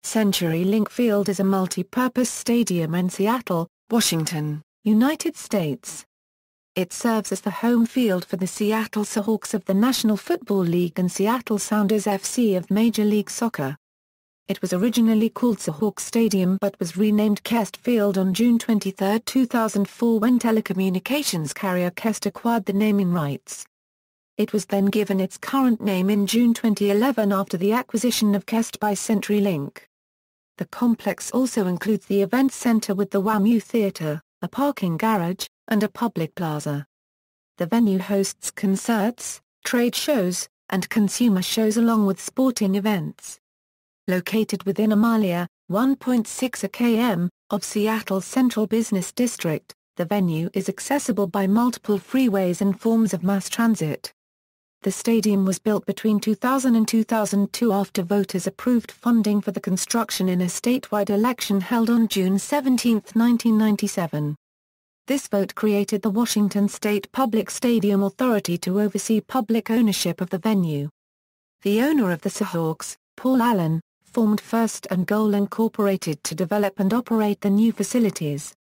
CenturyLink Field is a multi-purpose stadium in Seattle, Washington, United States. It serves as the home field for the Seattle Seahawks of the National Football League and Seattle Sounders FC of Major League Soccer. It was originally called Seahawks Stadium but was renamed Qwest Field on June 23, 2004 when telecommunications carrier Qwest acquired the naming rights. It was then given its current name in June 2011 after the acquisition of Qwest by CenturyLink. The complex also includes the event center with the WaMu Theater, a parking garage, and a public plaza. The venue hosts concerts, trade shows, and consumer shows along with sporting events. Located within a mile, 1.6 km, of Seattle's central business district, the venue is accessible by multiple freeways and forms of mass transit. The stadium was built between 2000 and 2002 after voters approved funding for the construction in a statewide election held on June 17, 1997. This vote created the Washington State Public Stadium Authority to oversee public ownership of the venue. The owner of the Seahawks, Paul Allen, formed First and Goal Incorporated to develop and operate the new facilities.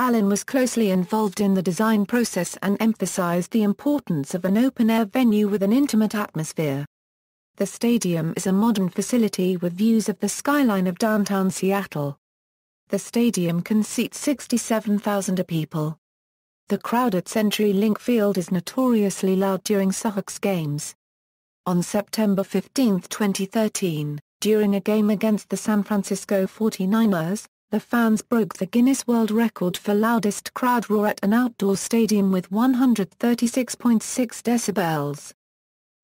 Allen was closely involved in the design process and emphasized the importance of an open-air venue with an intimate atmosphere. The stadium is a modern facility with views of the skyline of downtown Seattle. The stadium can seat 67,000 people. The crowd at CenturyLink Field is notoriously loud during Seahawks games. On September 15, 2013, during a game against the San Francisco 49ers, the fans broke the Guinness World Record for loudest crowd roar at an outdoor stadium with 136.6 decibels.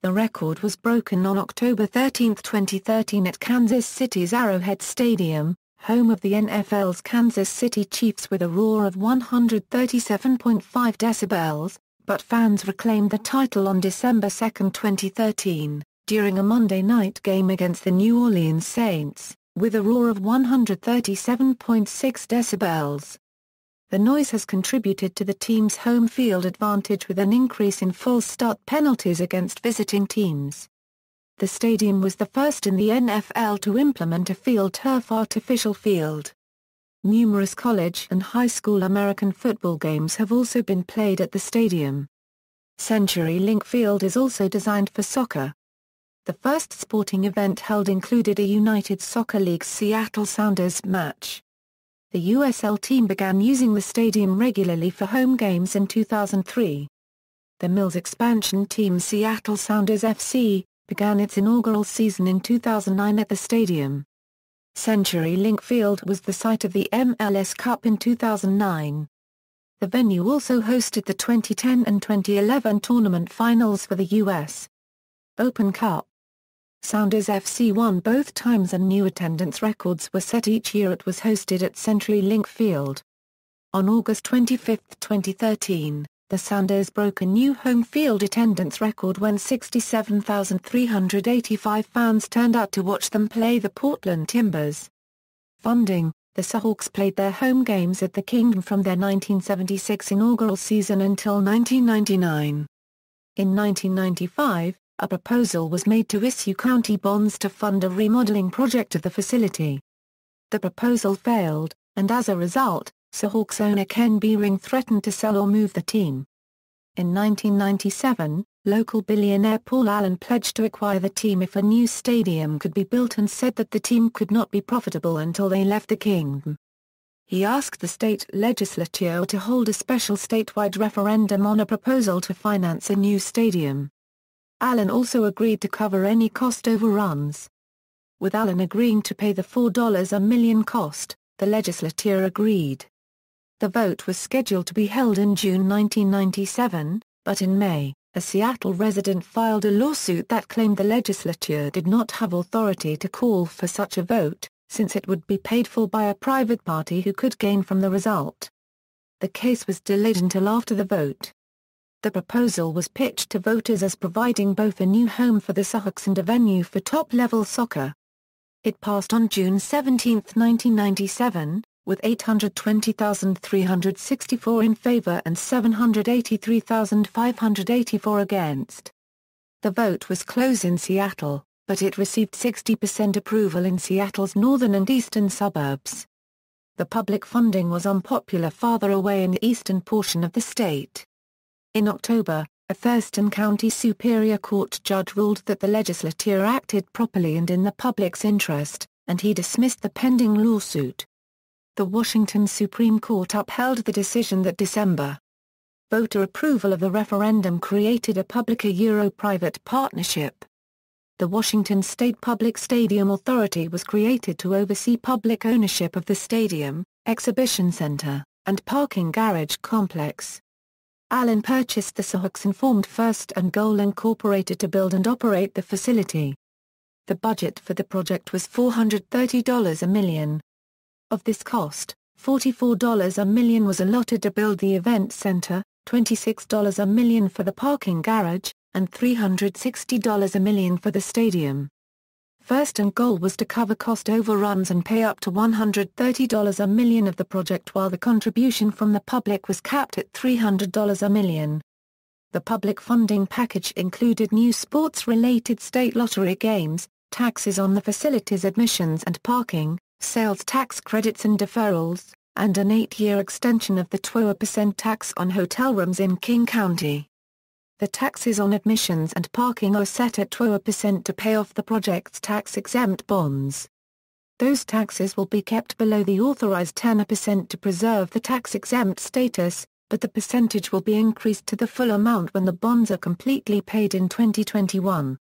The record was broken on October 13, 2013 at Kansas City's Arrowhead Stadium, home of the NFL's Kansas City Chiefs with a roar of 137.5 decibels, but fans reclaimed the title on December 2, 2013, during a Monday night game against the New Orleans Saints, with a roar of 137.6 decibels. The noise has contributed to the team's home field advantage with an increase in false start penalties against visiting teams. The stadium was the first in the NFL to implement a field turf artificial field. Numerous college and high school American football games have also been played at the stadium. CenturyLink Field is also designed for soccer. The first sporting event held included a United Soccer League's Seattle Sounders match. The USL team began using the stadium regularly for home games in 2003. The Mills expansion team Seattle Sounders FC began its inaugural season in 2009 at the stadium. CenturyLink Field was the site of the MLS Cup in 2009. The venue also hosted the 2010 and 2011 tournament finals for the U.S. Open Cup. Sounders FC won both times and new attendance records were set each year it was hosted at CenturyLink Field. On August 25, 2013, the Sounders broke a new home field attendance record when 67,385 fans turned out to watch them play the Portland Timbers. Funding: the Seahawks played their home games at the Kingdom from their 1976 inaugural season until 1999. In 1995, a proposal was made to issue county bonds to fund a remodeling project of the facility. The proposal failed, and as a result, Seahawks owner Ken Behring threatened to sell or move the team. In 1997, local billionaire Paul Allen pledged to acquire the team if a new stadium could be built and said that the team could not be profitable until they left the kingdom. He asked the state legislature to hold a special statewide referendum on a proposal to finance a new stadium. Allen also agreed to cover any cost overruns. With Allen agreeing to pay the $4 a million cost, the legislature agreed. The vote was scheduled to be held in June 1997, but in May, a Seattle resident filed a lawsuit that claimed the legislature did not have authority to call for such a vote, since it would be paid for by a private party who could gain from the result. The case was delayed until after the vote. The proposal was pitched to voters as providing both a new home for the Seahawks and a venue for top-level soccer. It passed on June 17, 1997, with 820,364 in favor and 783,584 against. The vote was close in Seattle. but it received 60% approval in Seattle's northern and eastern suburbs. The public funding was unpopular farther away in the eastern portion of the state. In October, a Thurston County Superior Court judge ruled that the legislature acted properly and in the public's interest, and he dismissed the pending lawsuit. The Washington Supreme Court upheld the decision that December. Voter approval of the referendum created a public-private partnership. The Washington State Public Stadium Authority was created to oversee public ownership of the stadium, exhibition center, and parking garage complex. Allen purchased the Seahawks and formed First and Goal Incorporated to build and operate the facility. The budget for the project was $430 a million. Of this cost, $44 a million was allotted to build the event center, $26 a million for the parking garage, and $360 a million for the stadium. First and Goal was to cover cost overruns and pay up to $130 a million of the project, while the contribution from the public was capped at $300 a million. The public funding package included new sports-related state lottery games, taxes on the facility's admissions and parking, sales tax credits and deferrals, and an 8-year extension of the 12% tax on hotel rooms in King County. The taxes on admissions and parking are set at 12% to pay off the project's tax-exempt bonds. Those taxes will be kept below the authorized 10% to preserve the tax-exempt status, but the percentage will be increased to the full amount when the bonds are completely paid in 2021.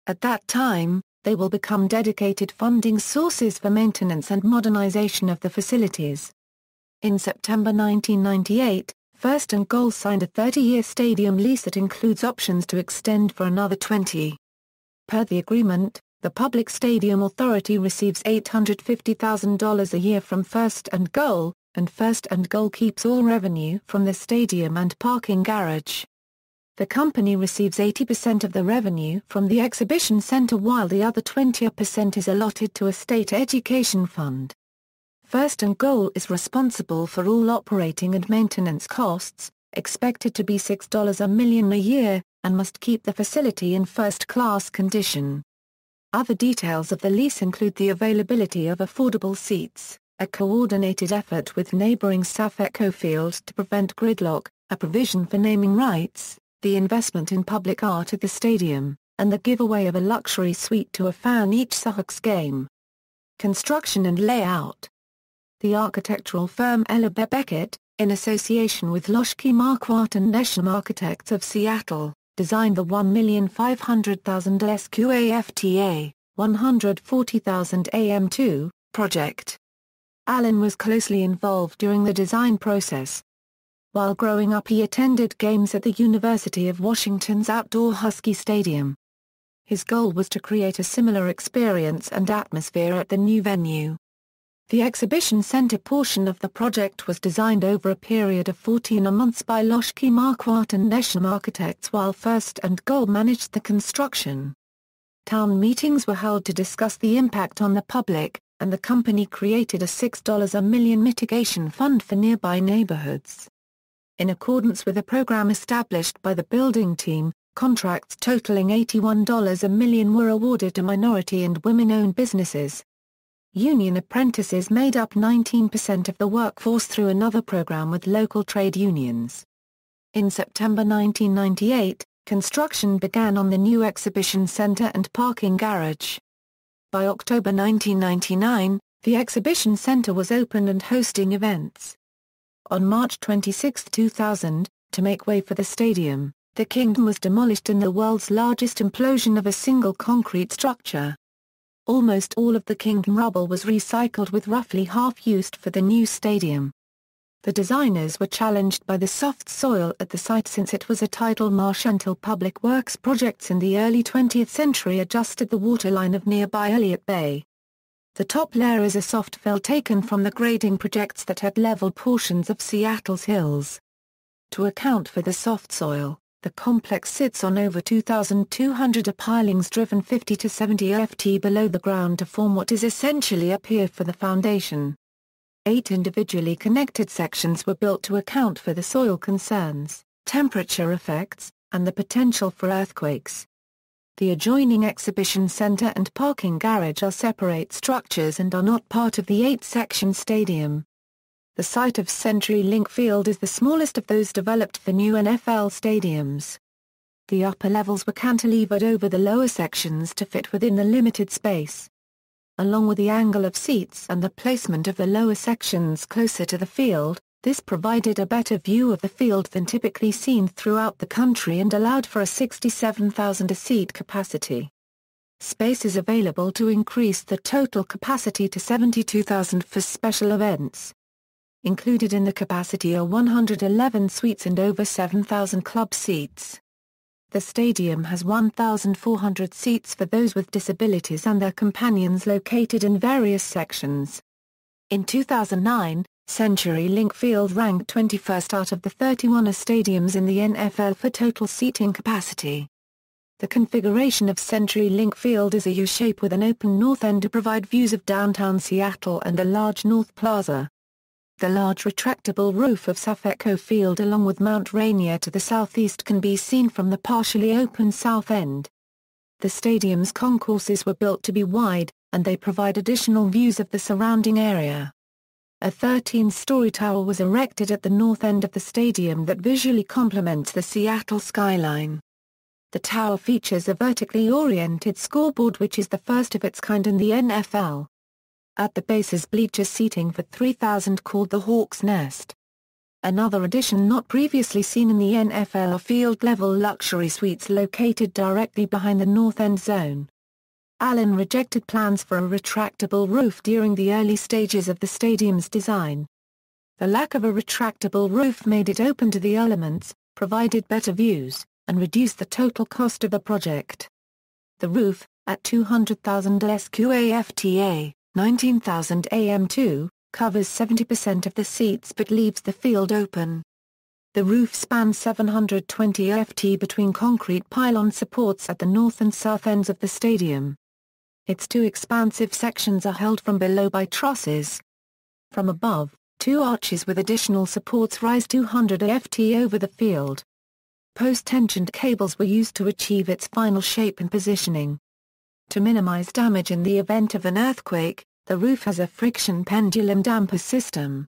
At that time, they will become dedicated funding sources for maintenance and modernization of the facilities. In September 1998, First and Goal signed a 30-year stadium lease that includes options to extend for another 20. Per the agreement, the Public Stadium Authority receives $850,000 a year from First and Goal, and First and Goal keeps all revenue from the stadium and parking garage. The company receives 80% of the revenue from the exhibition center, while the other 20% is allotted to a state education fund. First and Goal is responsible for all operating and maintenance costs, expected to be $6 a million a year, and must keep the facility in first-class condition. Other details of the lease include the availability of affordable seats, a coordinated effort with neighboring Qwest Field to prevent gridlock, a provision for naming rights, the investment in public art at the stadium, and the giveaway of a luxury suite to a fan each Seahawks game. Construction and layout. The architectural firm Ellerbe Beckett, in association with Loschke Marquardt and Nesham Architects of Seattle, designed the $1,500,000 SQAFTA, $140,000 AM2, project. Allen was closely involved during the design process. While growing up, he attended games at the University of Washington's outdoor Husky Stadium. His goal was to create a similar experience and atmosphere at the new venue. The exhibition center portion of the project was designed over a period of 14 months by Loschke Marquardt and Nesham Architects, while First and Goal managed the construction. Town meetings were held to discuss the impact on the public, and the company created a $6 a million mitigation fund for nearby neighborhoods. In accordance with a program established by the building team, contracts totaling $81 a million were awarded to minority and women-owned businesses. Union apprentices made up 19% of the workforce through another program with local trade unions. In September 1998, construction began on the new exhibition center and parking garage. By October 1999, the exhibition center was open and hosting events. On March 26, 2000, to make way for the stadium, the Kingdom was demolished in the world's largest implosion of a single concrete structure. Almost all of the Kingdom rubble was recycled, with roughly half used for the new stadium. The designers were challenged by the soft soil at the site, since it was a tidal marsh, until public works projects in the early 20th century adjusted the waterline of nearby Elliott Bay. The top layer is a soft fill taken from the grading projects that had leveled portions of Seattle's hills. To account for the soft soil, the complex sits on over 2,200 pilings driven 50 to 70 ft below the ground to form what is essentially a pier for the foundation. 8 individually connected sections were built to account for the soil concerns, temperature effects, and the potential for earthquakes. The adjoining exhibition center and parking garage are separate structures and are not part of the 8-section stadium. The site of CenturyLink Field is the smallest of those developed for new NFL stadiums. The upper levels were cantilevered over the lower sections to fit within the limited space. Along with the angle of seats and the placement of the lower sections closer to the field, this provided a better view of the field than typically seen throughout the country and allowed for a 67,000-seat capacity. Space is available to increase the total capacity to 72,000 for special events. Included in the capacity are 111 suites and over 7,000 club seats. The stadium has 1,400 seats for those with disabilities and their companions located in various sections. In 2009, CenturyLink Field ranked 21st out of the 31 stadiums in the NFL for total seating capacity. The configuration of CenturyLink Field is a U-shape with an open north end to provide views of downtown Seattle and a large north plaza. The large retractable roof of Qwest Field along with Mount Rainier to the southeast can be seen from the partially open south end. The stadium's concourses were built to be wide, and they provide additional views of the surrounding area. A 13-story tower was erected at the north end of the stadium that visually complements the Seattle skyline. The tower features a vertically oriented scoreboard which is the first of its kind in the NFL. At the base is bleacher seating for 3,000 called the Hawk's Nest. Another addition not previously seen in the NFL are field-level luxury suites located directly behind the north end zone. Allen rejected plans for a retractable roof during the early stages of the stadium's design. The lack of a retractable roof made it open to the elements, provided better views, and reduced the total cost of the project. The roof, at 200,000 SQAFTA, 19,000 AM2, covers 70% of the seats but leaves the field open. The roof spans 720 ft between concrete pylon supports at the north and south ends of the stadium. Its two expansive sections are held from below by trusses. From above, two arches with additional supports rise 200 ft over the field. Post-tensioned cables were used to achieve its final shape and positioning. To minimize damage in the event of an earthquake, the roof has a friction pendulum damper system.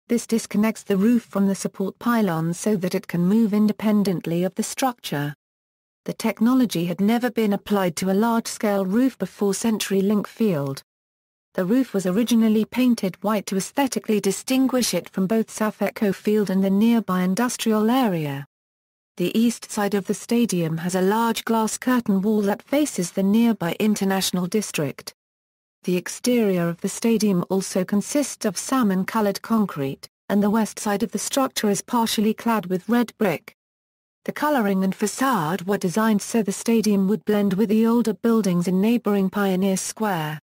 This disconnects the roof from the support pylons so that it can move independently of the structure. The technology had never been applied to a large-scale roof before CenturyLink Field. The roof was originally painted white to aesthetically distinguish it from both Qwest Field and the nearby industrial area. The east side of the stadium has a large glass curtain wall that faces the nearby International District. The exterior of the stadium also consists of salmon-colored concrete, and the west side of the structure is partially clad with red brick. The coloring and facade were designed so the stadium would blend with the older buildings in neighboring Pioneer Square.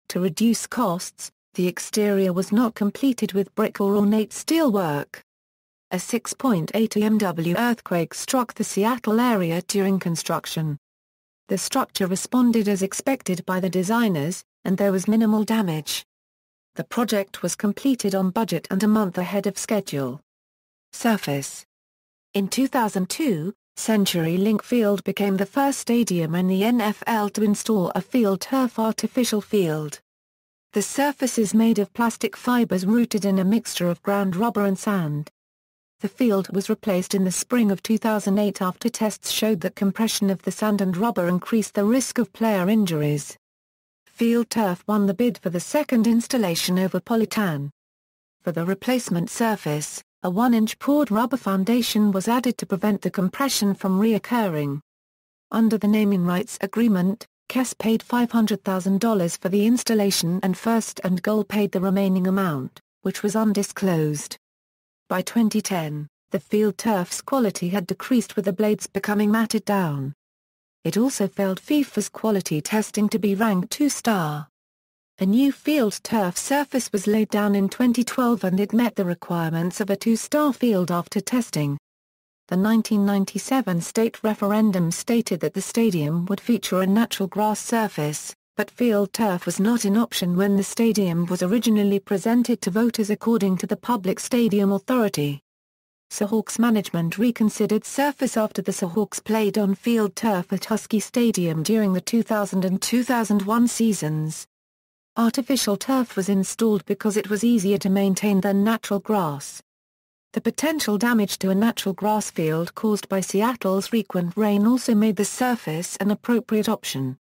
To reduce costs, the exterior was not completed with brick or ornate steelwork. A 6.8 MW earthquake struck the Seattle area during construction. The structure responded as expected by the designers, and there was minimal damage. The project was completed on budget and a month ahead of schedule. Surface. In 2002, CenturyLink Field became the first stadium in the NFL to install a field turf artificial field. The surface is made of plastic fibers rooted in a mixture of ground rubber and sand. The field was replaced in the spring of 2008 after tests showed that compression of the sand and rubber increased the risk of player injuries. Field turf won the bid for the second installation over polyurethane. For the replacement surface, a 1-inch poured rubber foundation was added to prevent the compression from reoccurring. Under the naming rights agreement, Qwest paid $500,000 for the installation and First and Goal paid the remaining amount, which was undisclosed. By 2010, the field turf's quality had decreased with the blades becoming matted down. It also failed FIFA's quality testing to be ranked 2-star. A new field turf surface was laid down in 2012 and it met the requirements of a 2-star field after testing. The 1997 state referendum stated that the stadium would feature a natural grass surface, but field turf was not an option when the stadium was originally presented to voters according to the Public Stadium Authority. Seahawks management reconsidered surface after the Seahawks played on field turf at Husky Stadium during the 2000 and 2001 seasons. Artificial turf was installed because it was easier to maintain than natural grass. The potential damage to a natural grass field caused by Seattle's frequent rain also made the surface an appropriate option.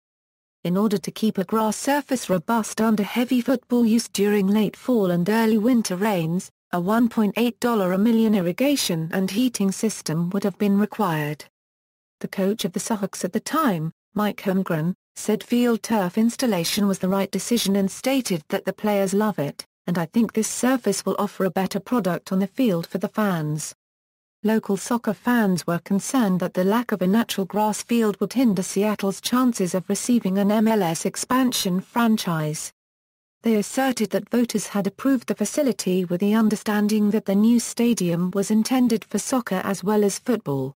In order to keep a grass surface robust under heavy football use during late fall and early winter rains, a $1.8 a million irrigation and heating system would have been required. The coach of the Seahawks at the time, Mike Holmgren, said field turf installation was the right decision and stated that the players love it, and I think this surface will offer a better product on the field for the fans. Local soccer fans were concerned that the lack of a natural grass field would hinder Seattle's chances of receiving an MLS expansion franchise. They asserted that voters had approved the facility with the understanding that the new stadium was intended for soccer as well as football.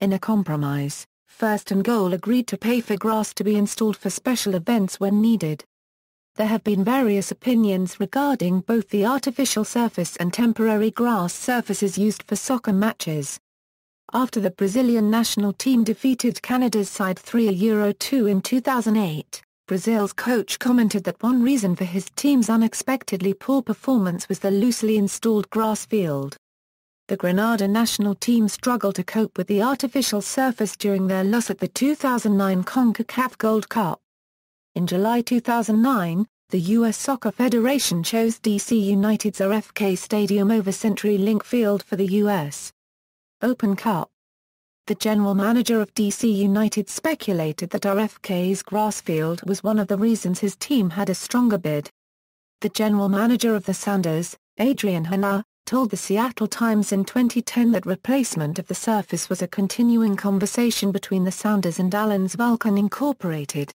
In a compromise, First and Goal agreed to pay for grass to be installed for special events when needed. There have been various opinions regarding both the artificial surface and temporary grass surfaces used for soccer matches. After the Brazilian national team defeated Canada's side 3-2 in 2008, Brazil's coach commented that one reason for his team's unexpectedly poor performance was the loosely installed grass field. The Grenada national team struggled to cope with the artificial surface during their loss at the 2009 CONCACAF Gold Cup. In July 2009, the U.S. Soccer Federation chose D.C. United's RFK Stadium over CenturyLink Field for the U.S. Open Cup. The general manager of D.C. United speculated that RFK's grass field was one of the reasons his team had a stronger bid. The general manager of the Sounders, Adrian Hanna, told the Seattle Times in 2010 that replacement of the surface was a continuing conversation between the Sounders and Allen's Vulcan Incorporated.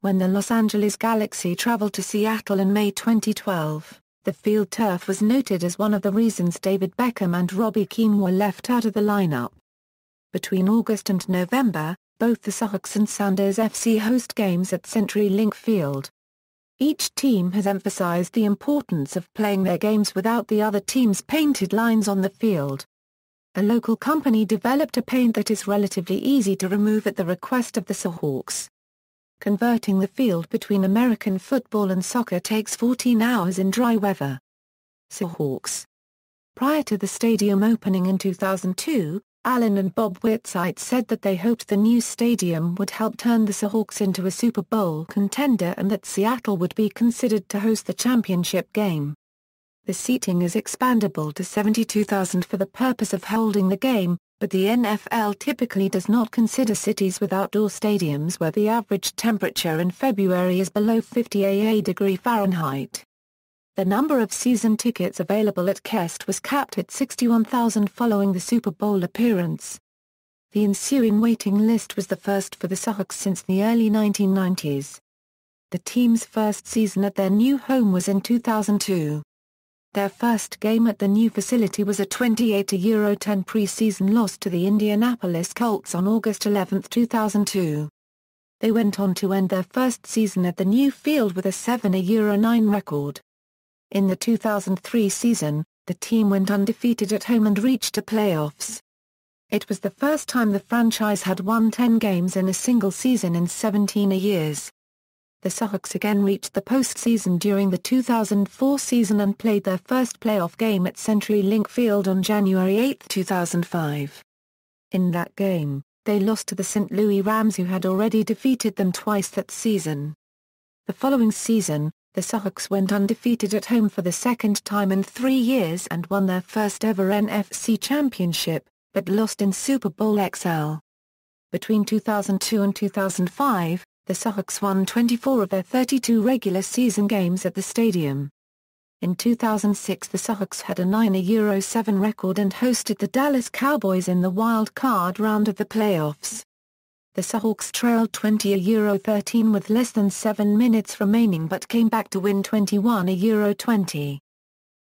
When the Los Angeles Galaxy traveled to Seattle in May 2012, the field turf was noted as one of the reasons David Beckham and Robbie Keane were left out of the lineup. Between August and November, both the Seahawks and Sounders FC host games at CenturyLink Field. Each team has emphasized the importance of playing their games without the other team's painted lines on the field. A local company developed a paint that is relatively easy to remove at the request of the Seahawks. Converting the field between American football and soccer takes 14 hours in dry weather. Seahawks. Prior to the stadium opening in 2002, Allen and Bob Whitsight said that they hoped the new stadium would help turn the Seahawks into a Super Bowl contender and that Seattle would be considered to host the championship game. The seating is expandable to 72,000 for the purpose of holding the game, but the NFL typically does not consider cities with outdoor stadiums where the average temperature in February is below 50 degrees Fahrenheit. The number of season tickets available at Qwest was capped at 61,000 following the Super Bowl appearance. The ensuing waiting list was the first for the Seahawks since the early 1990s. The team's first season at their new home was in 2002. Their first game at the new facility was a 28-10 pre-season loss to the Indianapolis Colts on August 11, 2002. They went on to end their first season at the new field with a 7-9 record. In the 2003 season, the team went undefeated at home and reached the playoffs. It was the first time the franchise had won 10 games in a single season in 17 years. The Seahawks again reached the postseason during the 2004 season and played their first playoff game at CenturyLink Field on January 8, 2005. In that game, they lost to the St. Louis Rams, who had already defeated them twice that season. The following season, the Seahawks went undefeated at home for the second time in 3 years and won their first ever NFC championship, but lost in Super Bowl XL. Between 2002 and 2005, the Seahawks won 24 of their 32 regular season games at the stadium. In 2006 the Seahawks had a 9-7 record and hosted the Dallas Cowboys in the wild card round of the playoffs. The Seahawks trailed 20-13 with less than 7 minutes remaining but came back to win 21-20.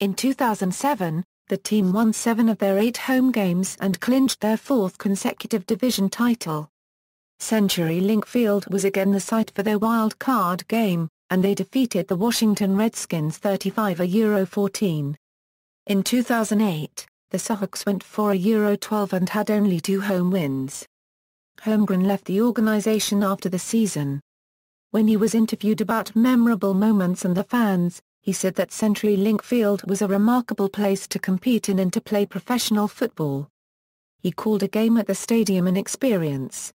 In 2007, the team won 7 of their 8 home games and clinched their 4th consecutive division title. CenturyLink Field was again the site for their wild card game, and they defeated the Washington Redskins 35-14. In 2008, the Seahawks went for a Euro 12 and had only 2 home wins. Holmgren left the organization after the season. When he was interviewed about memorable moments and the fans, he said that CenturyLink Field was a remarkable place to compete in and to play professional football. He called a game at the stadium an experience.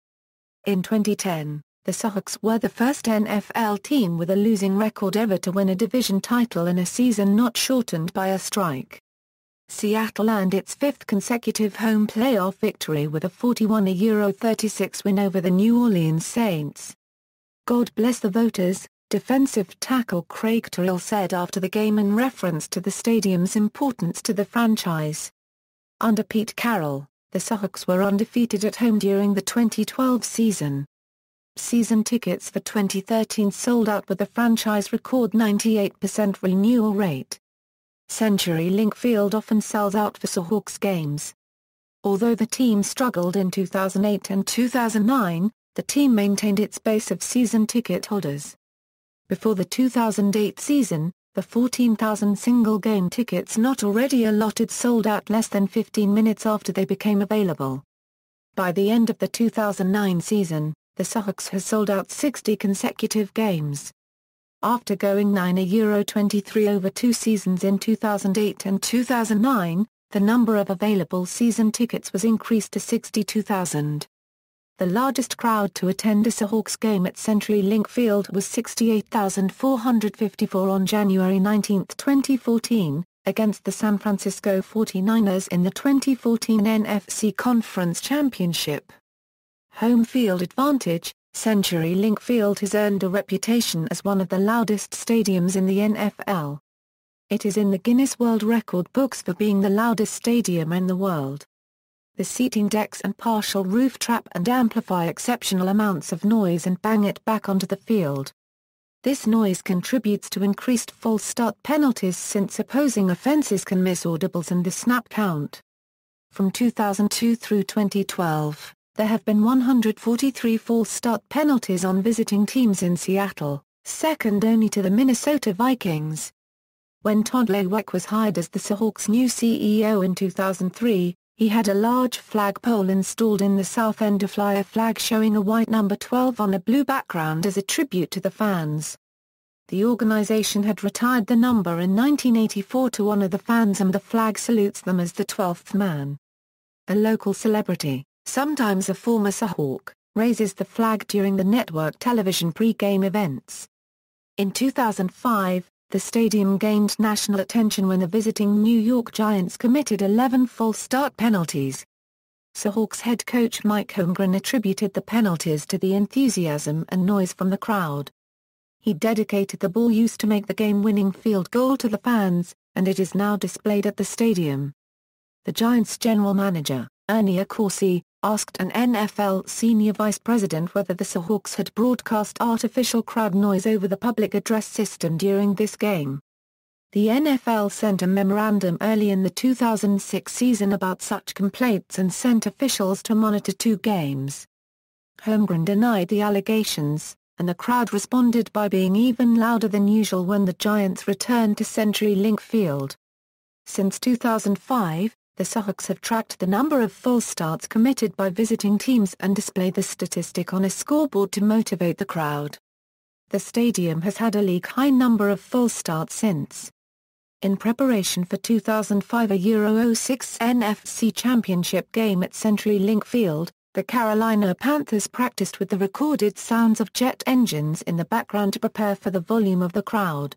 In 2010, the Seahawks were the first NFL team with a losing record ever to win a division title in a season not shortened by a strike. Seattle earned its 5th consecutive home playoff victory with a 41-36 win over the New Orleans Saints. "God bless the voters," defensive tackle Craig Terrell said after the game in reference to the stadium's importance to the franchise. Under Pete Carroll, the Seahawks were undefeated at home during the 2012 season. Season tickets for 2013 sold out with the franchise record 98% renewal rate. CenturyLink Field often sells out for Seahawks games. Although the team struggled in 2008 and 2009, the team maintained its base of season ticket holders. Before the 2008 season, the 14,000 single-game tickets not already allotted sold out less than 15 minutes after they became available. By the end of the 2009 season, the Seahawks has sold out 60 consecutive games. After going 9-23 over 2 seasons in 2008 and 2009, the number of available season tickets was increased to 62,000. The largest crowd to attend a Seahawks game at CenturyLink Field was 68,454 on January 19, 2014, against the San Francisco 49ers in the 2014 NFC Conference Championship. Home field advantage: CenturyLink Field has earned a reputation as one of the loudest stadiums in the NFL. It is in the Guinness World Record books for being the loudest stadium in the world. The seating decks and partial roof trap and amplify exceptional amounts of noise and bang it back onto the field. This noise contributes to increased false start penalties since opposing offenses can miss audibles and the snap count. From 2002 through 2012, there have been 143 false start penalties on visiting teams in Seattle, second only to the Minnesota Vikings. When Todd Lewek was hired as the Seahawks' new CEO in 2003, he had a large flagpole installed in the south end to fly a flag showing a white number 12 on a blue background as a tribute to the fans. The organization had retired the number in 1984 to honor the fans, and the flag salutes them as the 12th man. A local celebrity, sometimes a former Seahawk, raises the flag during the network television pre-game events. In 2005, the stadium gained national attention when the visiting New York Giants committed 11 false start penalties. Seahawks head coach Mike Holmgren attributed the penalties to the enthusiasm and noise from the crowd. He dedicated the ball used to make the game-winning field goal to the fans, and it is now displayed at the stadium. The Giants' general manager, Ernie Accorsi, asked an NFL senior vice president whether the Seahawks had broadcast artificial crowd noise over the public address system during this game. The NFL sent a memorandum early in the 2006 season about such complaints and sent officials to monitor 2 games. Holmgren denied the allegations, and the crowd responded by being even louder than usual when the Giants returned to CenturyLink Field. Since 2005, the Seahawks have tracked the number of false starts committed by visiting teams and display the statistic on a scoreboard to motivate the crowd. The stadium has had a league-high number of false starts since. In preparation for 2005 Euro 06 NFC Championship game at CenturyLink Field, the Carolina Panthers practiced with the recorded sounds of jet engines in the background to prepare for the volume of the crowd.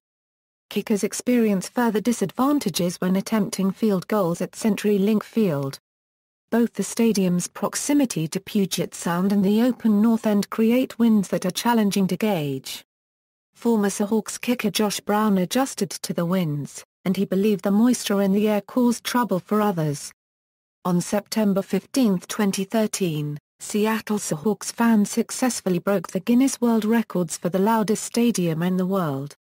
Kickers experience further disadvantages when attempting field goals at CenturyLink Field. Both the stadium's proximity to Puget Sound and the open north end create winds that are challenging to gauge. Former Seahawks kicker Josh Brown adjusted to the winds, and he believed the moisture in the air caused trouble for others. On September 15, 2013, Seattle Seahawks fans successfully broke the Guinness World Records for the loudest stadium in the world.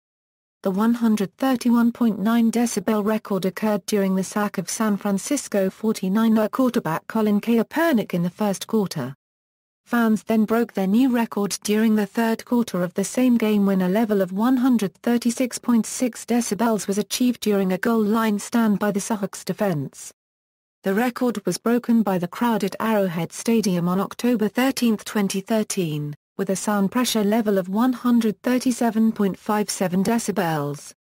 The 131.9 decibel record occurred during the sack of San Francisco 49er quarterback Colin Kaepernick in the first quarter. Fans then broke their new record during the third quarter of the same game when a level of 136.6 decibels was achieved during a goal line stand by the Seahawks defense. The record was broken by the crowd at Arrowhead Stadium on October 13, 2013, with a sound pressure level of 137.57 decibels.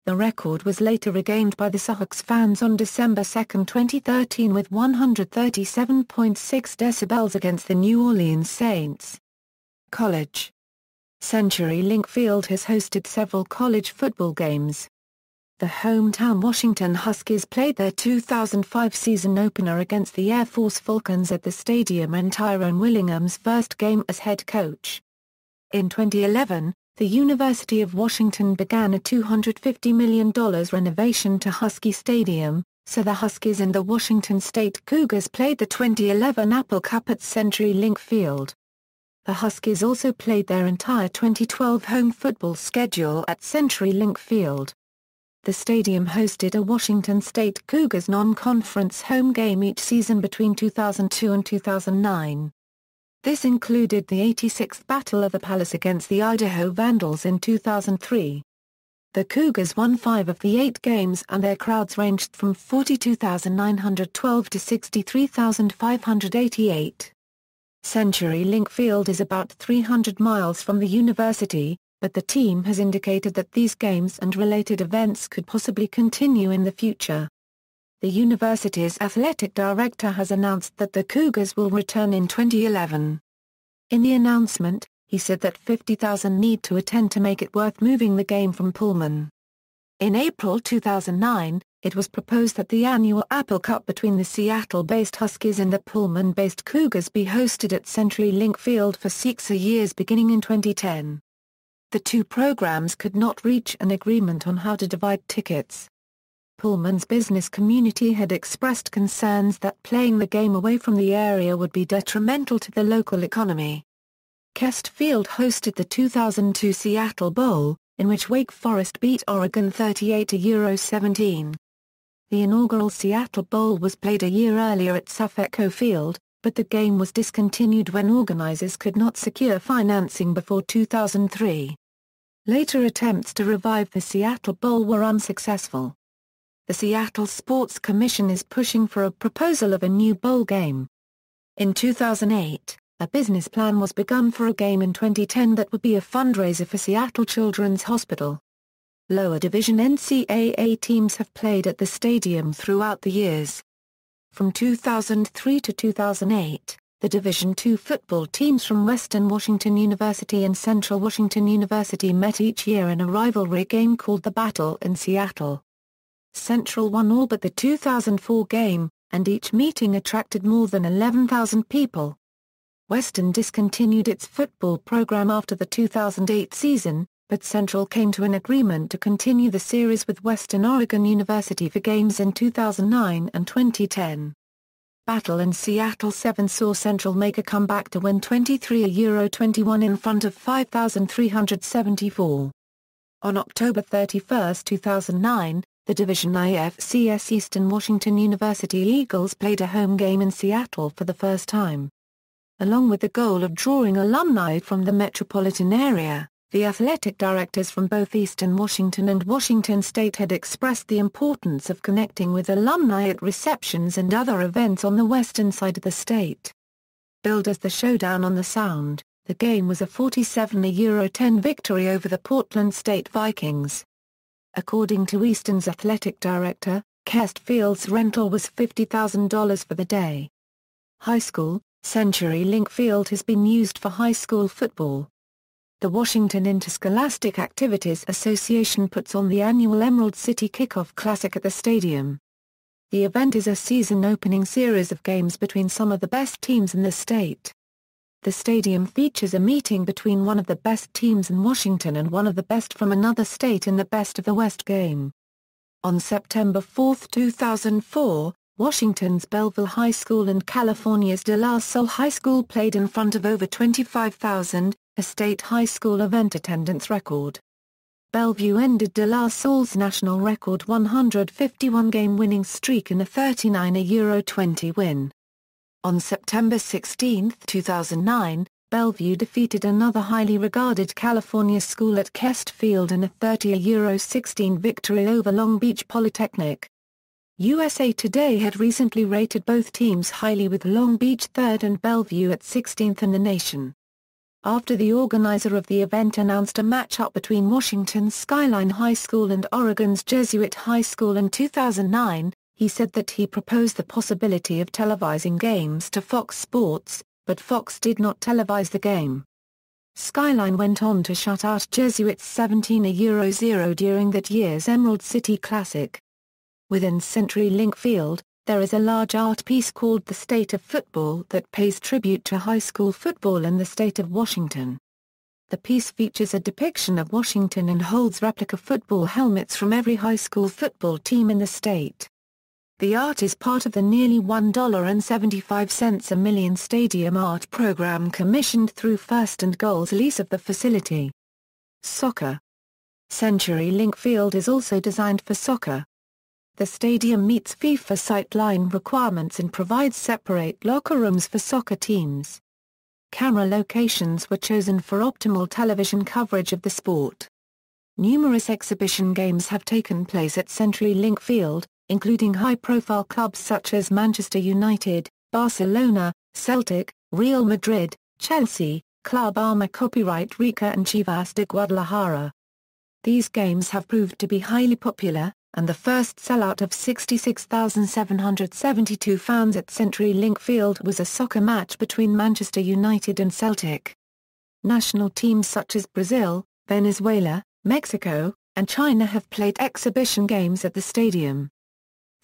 The record was later regained by the Seahawks fans on December 2, 2013 with 137.6 decibels against the New Orleans Saints. College. CenturyLink Field has hosted several college football games. The hometown Washington Huskies played their 2005 season opener against the Air Force Falcons at the stadium in Tyrone Willingham's first game as head coach. In 2011, the University of Washington began a $250 million renovation to Husky Stadium, so the Huskies and the Washington State Cougars played the 2011 Apple Cup at CenturyLink Field. The Huskies also played their entire 2012 home football schedule at CenturyLink Field. The stadium hosted a Washington State Cougars non-conference home game each season between 2002 and 2009. This included the 86th Battle of the Palace against the Idaho Vandals in 2003. The Cougars won 5 of the 8 games and their crowds ranged from 42,912 to 63,588. CenturyLink Field is about 300 miles from the university, but the team has indicated that these games and related events could possibly continue in the future. The university's athletic director has announced that the Cougars will return in 2011. In the announcement, he said that 50,000 need to attend to make it worth moving the game from Pullman. In April 2009, it was proposed that the annual Apple Cup between the Seattle-based Huskies and the Pullman-based Cougars be hosted at CenturyLink Field for 6 years beginning in 2010. The two programs could not reach an agreement on how to divide tickets. Pullman's business community had expressed concerns that playing the game away from the area would be detrimental to the local economy. Qwest Field hosted the 2002 Seattle Bowl, in which Wake Forest beat Oregon 38-17. The inaugural Seattle Bowl was played a year earlier at Suffolk Field, but the game was discontinued when organizers could not secure financing before 2003. Later attempts to revive the Seattle Bowl were unsuccessful. The Seattle Sports Commission is pushing for a proposal of a new bowl game. In 2008, a business plan was begun for a game in 2010 that would be a fundraiser for Seattle Children's Hospital. Lower division NCAA teams have played at the stadium throughout the years. From 2003 to 2008, the Division II football teams from Western Washington University and Central Washington University met each year in a rivalry game called the Battle in Seattle. Central won all but the 2004 game, and each meeting attracted more than 11,000 people. Western discontinued its football program after the 2008 season, but Central came to an agreement to continue the series with Western Oregon University for games in 2009 and 2010. Battle in Seattle 7 saw Central make a comeback to win 23-21 in front of 5,374. On October 31, 2009, the Division IFCS Eastern Washington University Eagles played a home game in Seattle for the first time. Along with the goal of drawing alumni from the metropolitan area, the athletic directors from both Eastern Washington and Washington State had expressed the importance of connecting with alumni at receptions and other events on the western side of the state. Billed as the Showdown on the Sound, the game was a 47-10 victory over the Portland State Vikings. According to Eastern's athletic director, Qwest Field's rental was $50,000 for the day. High school, CenturyLink Field has been used for high school football. The Washington Interscholastic Activities Association puts on the annual Emerald City Kickoff Classic at the stadium. The event is a season-opening series of games between some of the best teams in the state. The stadium features a meeting between one of the best teams in Washington and one of the best from another state in the Best of the West game. On September 4, 2004, Washington's Belleville High School and California's De La Salle High School played in front of over 25,000, a state high school event attendance record. Bellevue ended De La Salle's national record 151-game winning streak in a 39-20 win. On September 16, 2009, Bellevue defeated another highly regarded California school at Qwest Field in a 30-16 victory over Long Beach Polytechnic. USA Today had recently rated both teams highly, with Long Beach 3rd and Bellevue at 16th in the nation. After the organizer of the event announced a matchup between Washington's Skyline High School and Oregon's Jesuit High School in 2009, he said that he proposed the possibility of televising games to Fox Sports, but Fox did not televise the game. Skyline went on to shut out Jesuits 17-0 during that year's Emerald City Classic. Within CenturyLink Field, there is a large art piece called The State of Football that pays tribute to high school football in the state of Washington. The piece features a depiction of Washington and holds replica football helmets from every high school football team in the state. The art is part of the nearly $1.75 a million stadium art program commissioned through First and Goal's lease of the facility. Soccer. CenturyLink Field is also designed for soccer. The stadium meets FIFA sightline requirements and provides separate locker rooms for soccer teams. Camera locations were chosen for optimal television coverage of the sport. Numerous exhibition games have taken place at CenturyLink Field, including high-profile clubs such as Manchester United, Barcelona, Celtic, Real Madrid, Chelsea, Club Arma Copyright Rica and Chivas de Guadalajara. These games have proved to be highly popular, and the first sellout of 66,772 fans at CenturyLink Field was a soccer match between Manchester United and Celtic. National teams such as Brazil, Venezuela, Mexico, and China have played exhibition games at the stadium.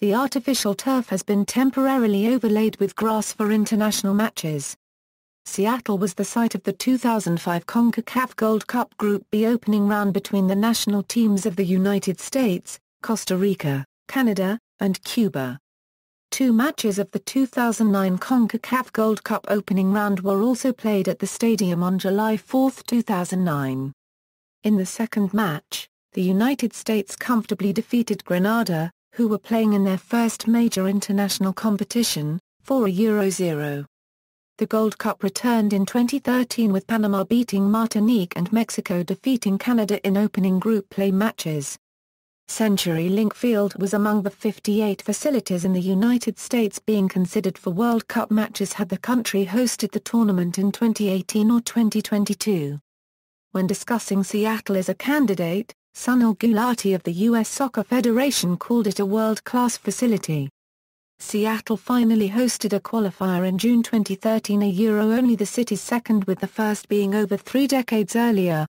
The artificial turf has been temporarily overlaid with grass for international matches. Seattle was the site of the 2005 CONCACAF Gold Cup Group B opening round between the national teams of the United States, Costa Rica, Canada, and Cuba. 2 matches of the 2009 CONCACAF Gold Cup opening round were also played at the stadium on July 4, 2009. In the second match, the United States comfortably defeated Grenada, who were playing in their first major international competition, 4-0. The Gold Cup returned in 2013 with Panama beating Martinique and Mexico defeating Canada in opening group play matches. CenturyLink Field was among the 58 facilities in the United States being considered for World Cup matches had the country hosted the tournament in 2018 or 2022. When discussing Seattle as a candidate, Sunil Gulati of the U.S. Soccer Federation called it a world-class facility. Seattle finally hosted a qualifier in June 2013, only the city's second, with the first being over 3 decades earlier.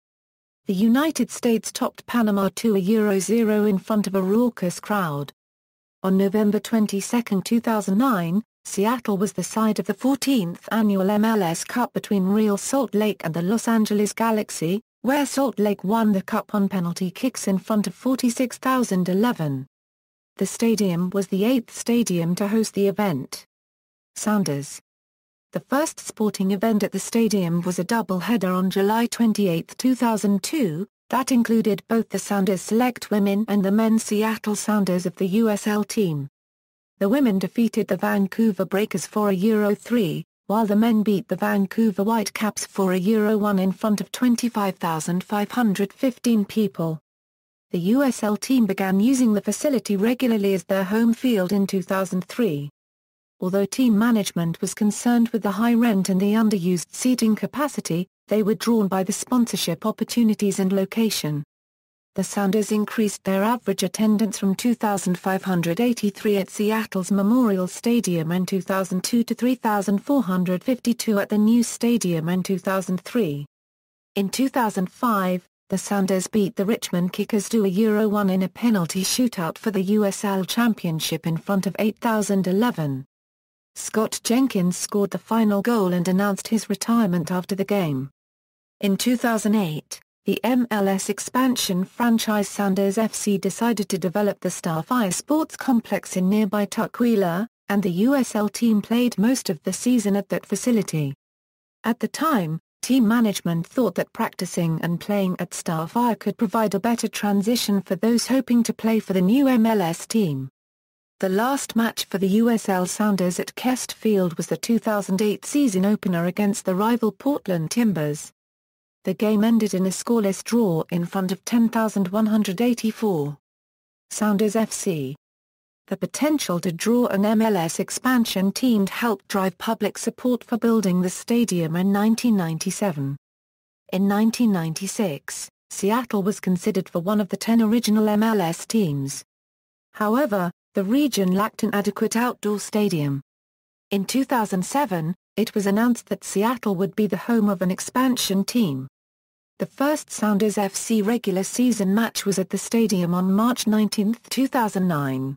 The United States topped Panama 2-0 in front of a raucous crowd. On November 22, 2009, Seattle was the site of the 14th annual MLS Cup between Real Salt Lake and the Los Angeles Galaxy, where Salt Lake won the cup on penalty kicks in front of 46,011. The stadium was the 8th stadium to host the event. Sounders. The first sporting event at the stadium was a doubleheader on July 28, 2002, that included both the Sounders Select Women and the men's Seattle Sounders of the USL team. The women defeated the Vancouver Breakers 4-3, while the men beat the Vancouver Whitecaps 4-1 in front of 25,515 people. The USL team began using the facility regularly as their home field in 2003. Although team management was concerned with the high rent and the underused seating capacity, they were drawn by the sponsorship opportunities and location. The Sounders increased their average attendance from 2,583 at Seattle's Memorial Stadium in 2002 to 3,452 at the new stadium in 2003. In 2005, the Sounders beat the Richmond Kickers 2-1 in a penalty shootout for the USL Championship in front of 8,011. Scott Jenkins scored the final goal and announced his retirement after the game. In 2008, the MLS expansion franchise Sounders FC decided to develop the Starfire Sports Complex in nearby Tukwila, and the USL team played most of the season at that facility. At the time, team management thought that practicing and playing at Starfire could provide a better transition for those hoping to play for the new MLS team. The last match for the USL Sounders at Qwest Field was the 2008 season opener against the rival Portland Timbers. The game ended in a scoreless draw in front of 10,184. Sounders FC. The potential to draw an MLS expansion team helped drive public support for building the stadium in 1997. In 1996, Seattle was considered for one of the 10 original MLS teams. However, the region lacked an adequate outdoor stadium. In 2007, it was announced that Seattle would be the home of an expansion team. The first Sounders FC regular season match was at the stadium on March 19, 2009.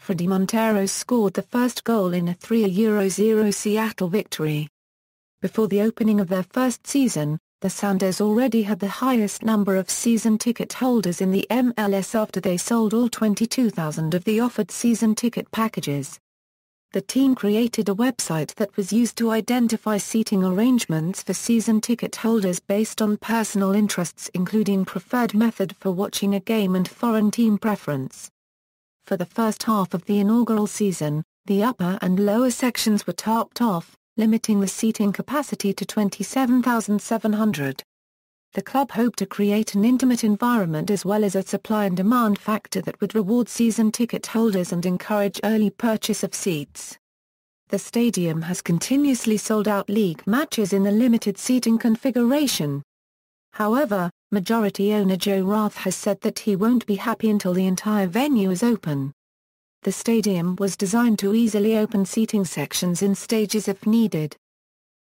Fredy Montero scored the first goal in a 3-0 Seattle victory. Before the opening of their first season, the Sounders already had the highest number of season ticket holders in the MLS after they sold all 22,000 of the offered season ticket packages. The team created a website that was used to identify seating arrangements for season ticket holders based on personal interests, including preferred method for watching a game and foreign team preference. For the first half of the inaugural season, the upper and lower sections were tarped off, limiting the seating capacity to 27,700. The club hoped to create an intimate environment as well as a supply and demand factor that would reward season ticket holders and encourage early purchase of seats. The stadium has continuously sold out league matches in the limited seating configuration. However, majority owner Joe Rath has said that he won't be happy until the entire venue is open. The stadium was designed to easily open seating sections in stages if needed.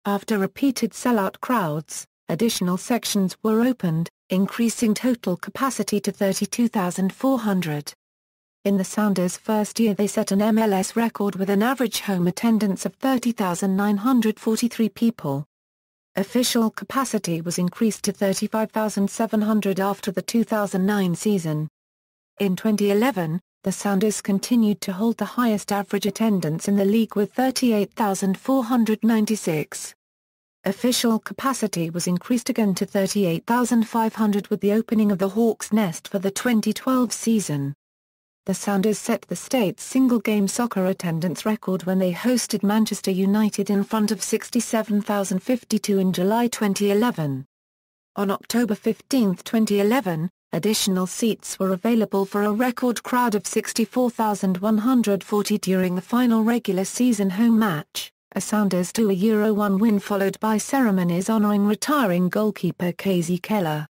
After repeated sellout crowds, additional sections were opened, increasing total capacity to 32,400. In the Sounders' first year they set an MLS record with an average home attendance of 30,943 people. Official capacity was increased to 35,700 after the 2009 season. In 2011, the Sounders continued to hold the highest average attendance in the league with 38,496. Official capacity was increased again to 38,500 with the opening of the Hawks' Nest for the 2012 season. The Sounders set the state's single-game soccer attendance record when they hosted Manchester United in front of 67,052 in July 2011. On October 15, 2011, additional seats were available for a record crowd of 64,140 during the final regular season home match, a Sounders 2-1 win followed by ceremonies honoring retiring goalkeeper Casey Keller.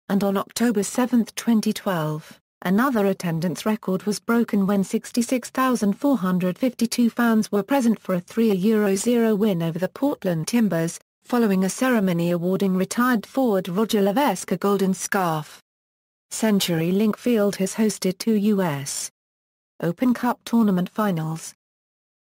And on October 7, 2012, another attendance record was broken when 66,452 fans were present for a 3-0 win over the Portland Timbers, following a ceremony awarding retired forward Roger Levesque a golden scarf. CenturyLink Field has hosted 2 U.S. Open Cup tournament finals.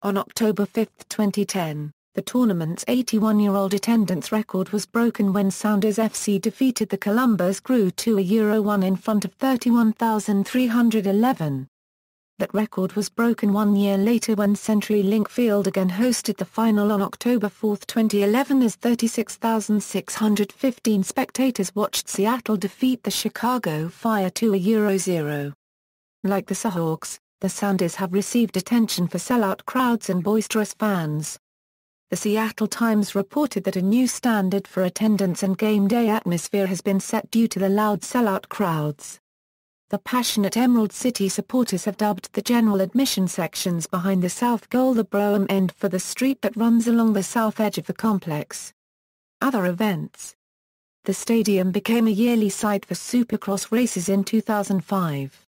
On October 5, 2010, the tournament's 81-year-old attendance record was broken when Sounders FC defeated the Columbus Crew 2-1 in front of 31,311. That record was broken 1 year later when CenturyLink Field again hosted the final on October 4, 2011 as 36,615 spectators watched Seattle defeat the Chicago Fire 2-0. Like the Seahawks, the Sounders have received attention for sellout crowds and boisterous fans. The Seattle Times reported that a new standard for attendance and game day atmosphere has been set due to the loud sellout crowds. The passionate Emerald City supporters have dubbed the general admission sections behind the south goal the Brougham End for the street that runs along the south edge of the complex. Other events. The stadium became a yearly site for Supercross races in 2005.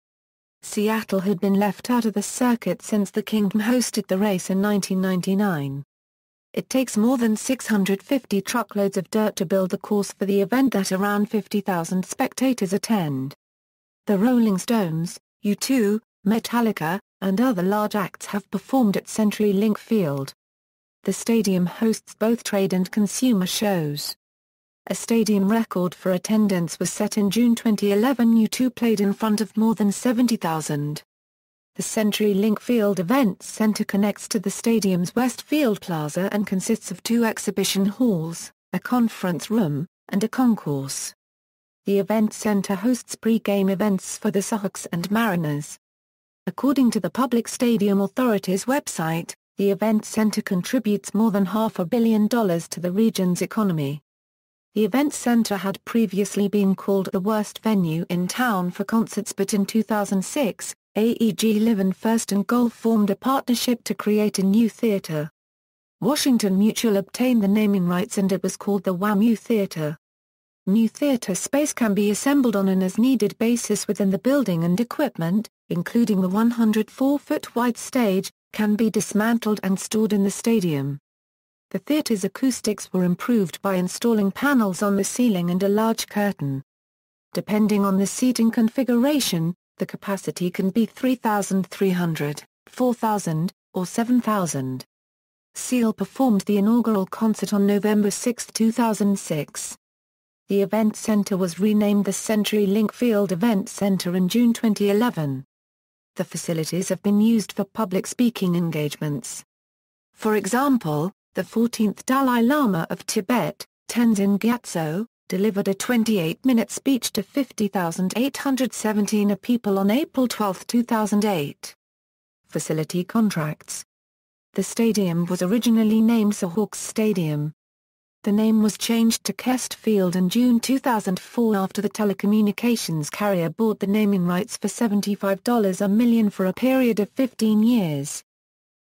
Seattle had been left out of the circuit since the Kingdom hosted the race in 1999. It takes more than 650 truckloads of dirt to build the course for the event that around 50,000 spectators attend. The Rolling Stones, U2, Metallica, and other large acts have performed at CenturyLink Field. The stadium hosts both trade and consumer shows. A stadium record for attendance was set in June 2011. U2 played in front of more than 70,000. The CenturyLink Field Events Center connects to the stadium's Qwest Field plaza and consists of 2 exhibition halls, a conference room, and a concourse. The event center hosts pre-game events for the Seahawks and Mariners. According to the Public Stadium Authority's website, the event center contributes more than $500 million to the region's economy. The event center had previously been called the worst venue in town for concerts, but in 2006, AEG Live and First and Golf formed a partnership to create a new theater. Washington Mutual obtained the naming rights and it was called the WaMu Theater. New theater space can be assembled on an as-needed basis within the building, and equipment, including the 104-foot-wide stage, can be dismantled and stored in the stadium. The theater's acoustics were improved by installing panels on the ceiling and a large curtain. Depending on the seating configuration, the capacity can be 3,300, 4,000, or 7,000. Seal performed the inaugural concert on November 6, 2006. The event center was renamed the CenturyLink Field Event Center in June 2011. The facilities have been used for public speaking engagements. For example, the 14th Dalai Lama of Tibet, Tenzin Gyatso, delivered a 28-minute speech to 50,817 people on April 12, 2008. Facility contracts. The stadium was originally named Seahawks Stadium. The name was changed to Qwest Field in June 2004 after the telecommunications carrier bought the naming rights for $75 a million for a period of 15 years.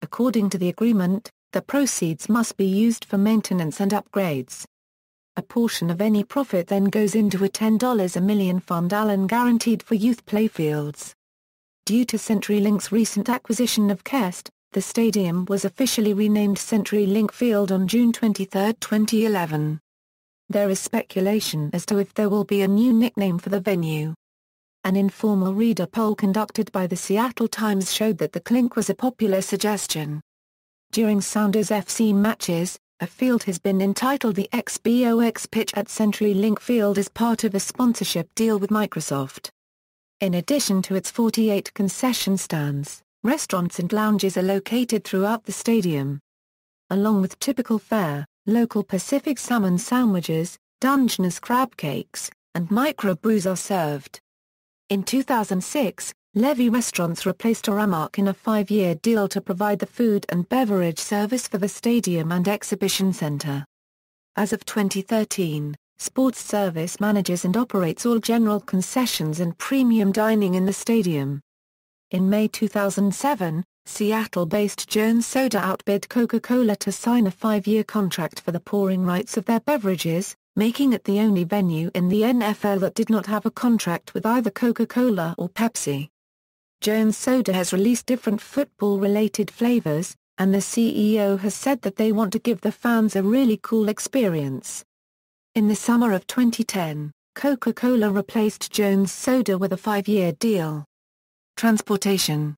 According to the agreement, the proceeds must be used for maintenance and upgrades. A portion of any profit then goes into a $10 a million fund Allen guaranteed for youth playfields. Due to CenturyLink's recent acquisition of Qwest, the stadium was officially renamed CenturyLink Field on June 23, 2011. There is speculation as to if there will be a new nickname for the venue. An informal reader poll conducted by the Seattle Times showed that the clink was a popular suggestion. During Sounders FC matches, a field has been entitled the XBOX pitch at CenturyLink Field as part of a sponsorship deal with Microsoft. In addition to its 48 concession stands, restaurants and lounges are located throughout the stadium. Along with typical fare, local Pacific salmon sandwiches, Dungeness crab cakes, and microbrews are served. In 2006, Levy Restaurants replaced Aramark in a 5-year deal to provide the food and beverage service for the stadium and exhibition center. As of 2013, Sports Service manages and operates all general concessions and premium dining in the stadium. In May 2007, Seattle-based Jones Soda outbid Coca-Cola to sign a 5-year contract for the pouring rights of their beverages, making it the only venue in the NFL that did not have a contract with either Coca-Cola or Pepsi. Jones Soda has released different football-related flavors, and the CEO has said that they want to give the fans a really cool experience. In the summer of 2010, Coca-Cola replaced Jones Soda with a 5-year deal. Transportation.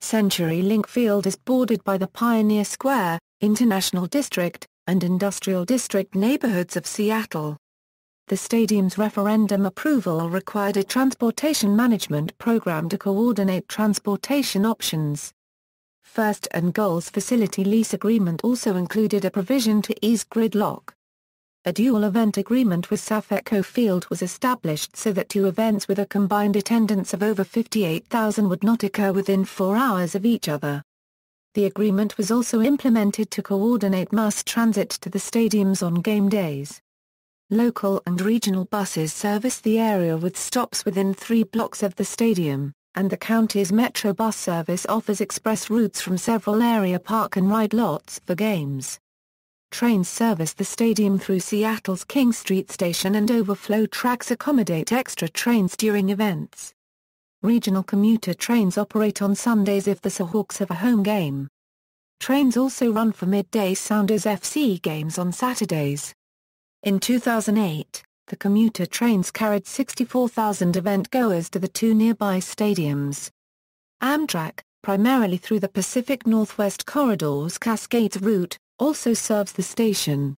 CenturyLink Field is bordered by the Pioneer Square, International District, and Industrial District neighborhoods of Seattle. The stadium's referendum approval required a transportation management program to coordinate transportation options. First and Goal's facility lease agreement also included a provision to ease gridlock. A dual-event agreement with Safeco Field was established so that 2 events with a combined attendance of over 58,000 would not occur within 4 hours of each other. The agreement was also implemented to coordinate mass transit to the stadiums on game days. Local and regional buses service the area with stops within 3 blocks of the stadium, and the county's Metro bus service offers express routes from several area park and ride lots for games. Trains service the stadium through Seattle's King Street Station, and overflow tracks accommodate extra trains during events. Regional commuter trains operate on Sundays if the Seahawks have a home game. Trains also run for midday Sounders FC games on Saturdays. In 2008, the commuter trains carried 64,000 event-goers to the 2 nearby stadiums. Amtrak, primarily through the Pacific Northwest Corridor's Cascades route, also serves the station.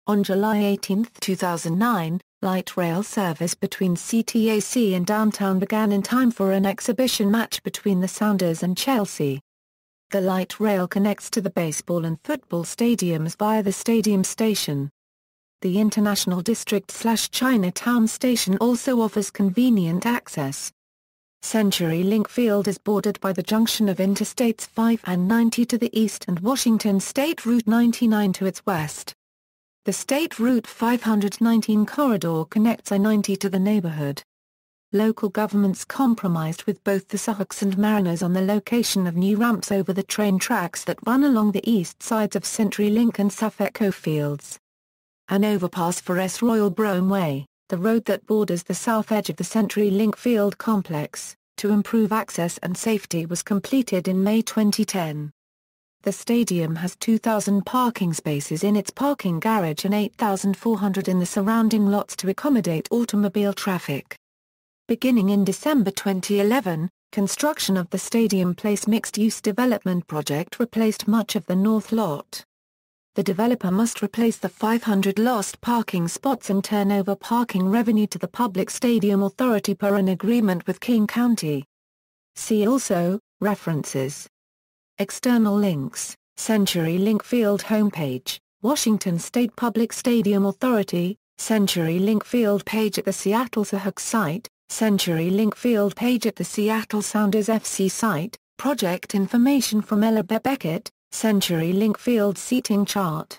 On July 18, 2009, light rail service between CTAC and downtown began in time for an exhibition match between the Sounders and Chelsea. The light rail connects to the baseball and football stadiums via the stadium station. The International District/Chinatown station also offers convenient access. CenturyLink Field is bordered by the junction of Interstates 5 and 90 to the east and Washington State Route 99 to its west. The State Route 519 corridor connects I-90 to the neighborhood. local governments compromised with both the Seahawks and Mariners on the location of new ramps over the train tracks that run along the east sides of CenturyLink and Qwest Fields. An overpass for S. Royal Brome Way, the road that borders the south edge of the CenturyLink Field complex, to improve access and safety was completed in May 2010. The stadium has 2,000 parking spaces in its parking garage and 8,400 in the surrounding lots to accommodate automobile traffic. Beginning in December 2011, construction of the Stadium Place mixed-use development project replaced much of the north lot. The developer must replace the 500 lost parking spots and turn over parking revenue to the Public Stadium Authority per an agreement with King County. See also, references. External links, CenturyLink Field homepage, Washington State Public Stadium Authority, CenturyLink Field page at the Seattle Seahawks site, CenturyLink Field page at the Seattle Sounders FC site, project information from Ella Beckett, CenturyLink Field seating chart.